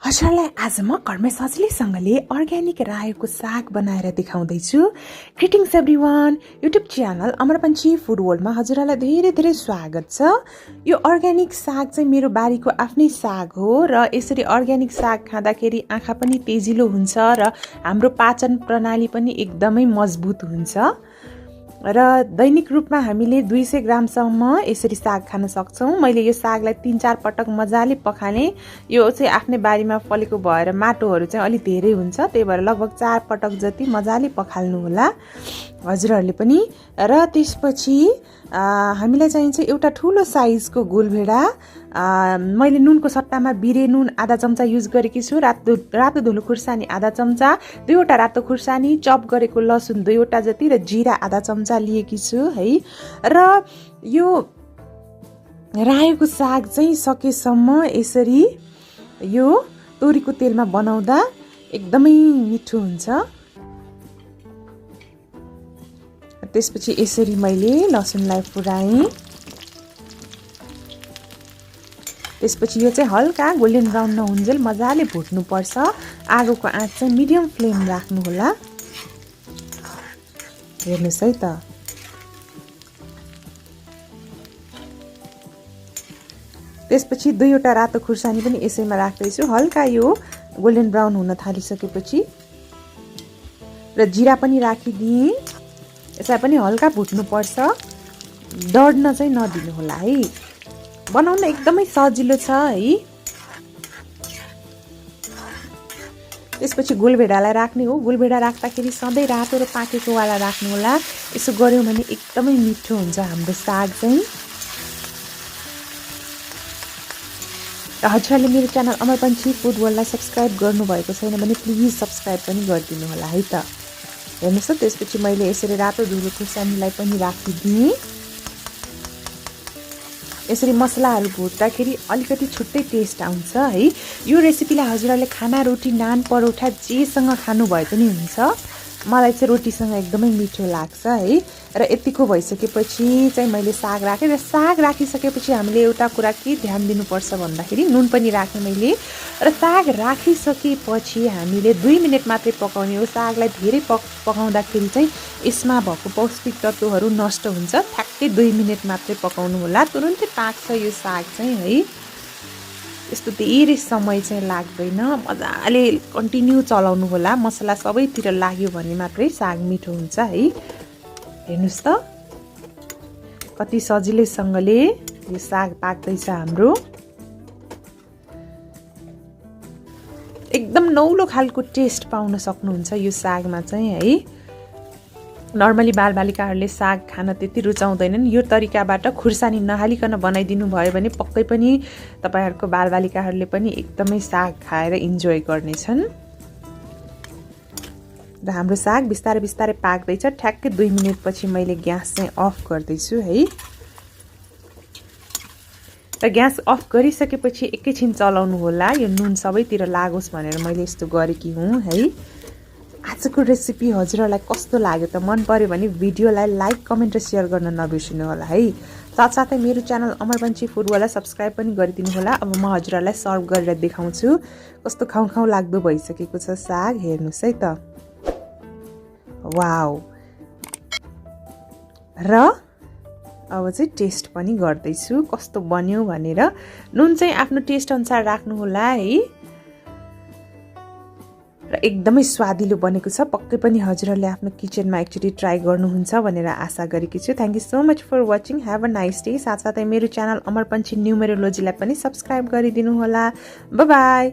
हजुरलाई आज म घरमै सजिलैसँगले अर्ग्यानिक रायोको साग बनाएर देखाउँदैछु। ग्रिटिङ्स एभ्रिवान, युट्युब च्यानल अमरपन्ची फुड वर्ल्डमा हजुरलाई धेरै धेरै स्वागत छ। यो अर्ग्यानिक साग चाहिँ मेरो बारीको आफ्नै साग हो र यसरी अर्ग्यानिक साग खाँदाखेरि आँखा पनि तेजिलो हुन्छ र हाम्रो पाचन प्रणाली पनि एकदमै मजबुत हुन्छ र दैनिक रूपमा हामीले 200 ग्रामसम्म यसरी साग खान सक्छौँ। मैले यो सागलाई 3-4 पटक मजाले पखालेँ। यो चाहिँ आफ्नै बारीमा फलेको भएर माटोहरू चाहिँ अलि धेरै हुन्छ, त्यही भएर लगभग 4 पटक जति मजाले पखाल्नु होला हजुरहरूले पनि। र त्यसपछि हामीलाई चाहिन्छ एउटा ठुलो साइजको गोलभेडा। मैले नुनको सट्टामा बिरे नुन आधा चम्चा युज गरेकी छु, रातो धुलो खुर्सानी आधा चम्चा, 2वटा रातो खुर्सानी, चप गरेको लसुन 2वटा जति र जिरा आधा चम्चा लिएकी छु है। र यो रायोको साग चाहिँ सकेसम्म यसरी यो तोरीको तेलमा बनाउँदा एकदमै मिठो हुन्छ। त्यसपछि यसरी मैले लसुनलाई फुराएँ। त्यसपछि यो चाहिँ हल्का गोल्डन ब्राउन नहुन्जेल मजाले भुट्नुपर्छ। आगोको आँच चाहिँ मिडियम फ्लेम राख्नु होला। हेर्नुहोस् है त, त्यसपछि 2वटा रातो खुर्सानी पनि यसैमा राख्दैछु। हल्का यो गोल्डन ब्राउन हुन थालिसकेपछि र जिरा पनि राखिदिएँ। यसलाई पनि हल्का भुट्नुपर्छ, डढ्न चाहिँ नदिनु होला है। बनाउन एकदमै सजिलो छ है। त्यसपछि गोलभेडालाई राख्ने हो। गोलभेडा राख्दाखेरि सधैँ रातो र पाकेको वाला राख्नु होला। यसो गऱ्यौँ भने एकदमै मिठो हुन्छ हाम्रो साग चाहिँ। र हजुरहरूले मेरो च्यानल अमरपन्ची फुड वर्ल्डलाई सब्सक्राइब गर्नुभएको छैन भने प्लिज सब्सक्राइब पनि गरिदिनु होला है त। हेर्नुहोस् त, त्यसपछि मैले यसरी रातो धुलो खुर्सानीलाई पनि राखिदिएँ। यसरी मसलाहरू भुट्दाखेरि अलिकति छुट्टै टेस्ट आउँछ है। यो रेसिपीलाई हजुरहरूले खाना, रोटी, नान, परोठा जेसँग खानु भए पनि हुन्छ। मलाई चाहिँ रोटीसँग एकदमै मिठो लाग्छ है। र यतिको भइसकेपछि चाहिँ मैले साग राखेँ। र साग राखिसकेपछि हामीले एउटा कुरा के ध्यान दिनुपर्छ भन्दाखेरि नुन पनि राखेँ मैले। र साग राखिसकेपछि हामीले 2 मिनट मात्रै पकाउने हो। सागलाई धेरै पकाउँदाखेरि चाहिँ यसमा भएको पौष्टिक तत्त्वहरू नष्ट हुन्छ। ठ्याक्कै 2 मिनट मात्रै पकाउनु होला, तुरुन्तै पाक्छ यो साग चाहिँ है। यस्तो धेरै समय चाहिँ लाग्दैन, मजाले कन्टिन्यू चलाउनु होला। मसला सबैतिर लाग्यो भने मात्रै साग मिठो हुन्छ है। हेर्नुहोस् त, कति सजिलैसँगले यो साग पाक्दैछ हाम्रो। एकदम नौलो खालको टेस्ट पाउन सक्नुहुन्छ यो सागमा चाहिँ है। नर्मली बालबालिकाहरूले साग खान त्यति रुचाउँदैनन्। यो तरिकाबाट खुर्सानी नहालिकन बनाइदिनु भयो भने पक्कै पनि तपाईँहरूको बालबालिकाहरूले पनि एकदमै साग खाएर इन्जोय गर्नेछन्। र हाम्रो साग बिस्तारै बिस्तारै पाक्दैछ। ठ्याक्कै 2 मिनटपछि मैले ग्यास चाहिँ अफ गर्दैछु है। र ग्यास अफ गरिसकेपछि एकैछिन चलाउनु होला। यो नुन सबैतिर लागोस् भनेर मैले यस्तो गरेकी हुँ है। आजको रेसिपी हजुरहरूलाई कस्तो लाग्यो त? मन पर्यो भने भिडियोलाई लाइक, कमेन्ट र सेयर गर्न नबिर्सिनु होला है। साथसाथै मेरो च्यानल अमरपन्ची फुड वर्ल्डलाई सब्सक्राइब पनि गरिदिनु होला। अब म हजुरहरूलाई सर्भ गरेर देखाउँछु कस्तो खाउँ खाउँ लाग्दो भइसकेको छ साग। हेर्नुहोस् है त, वाउ। र अब चाहिँ टेस्ट पनि गर्दैछु कस्तो बन्यो भनेर। नुन चाहिँ आफ्नो टेस्ट अनुसार राख्नु होला है। र एकदमै स्वादिलो बनेको छ। पक्कै पनि हजुरहरूले आफ्नो किचनमा एकचोटि ट्राई गर्नुहुन्छ भनेर आशा गरेकी छु। Thank you so much for watching. Have a nice day. साथसाथै मेरो च्यानल अमरपन्ची न्युमेरोलोजीलाई पनि सब्सक्राइब गरिदिनु होला। Bye by.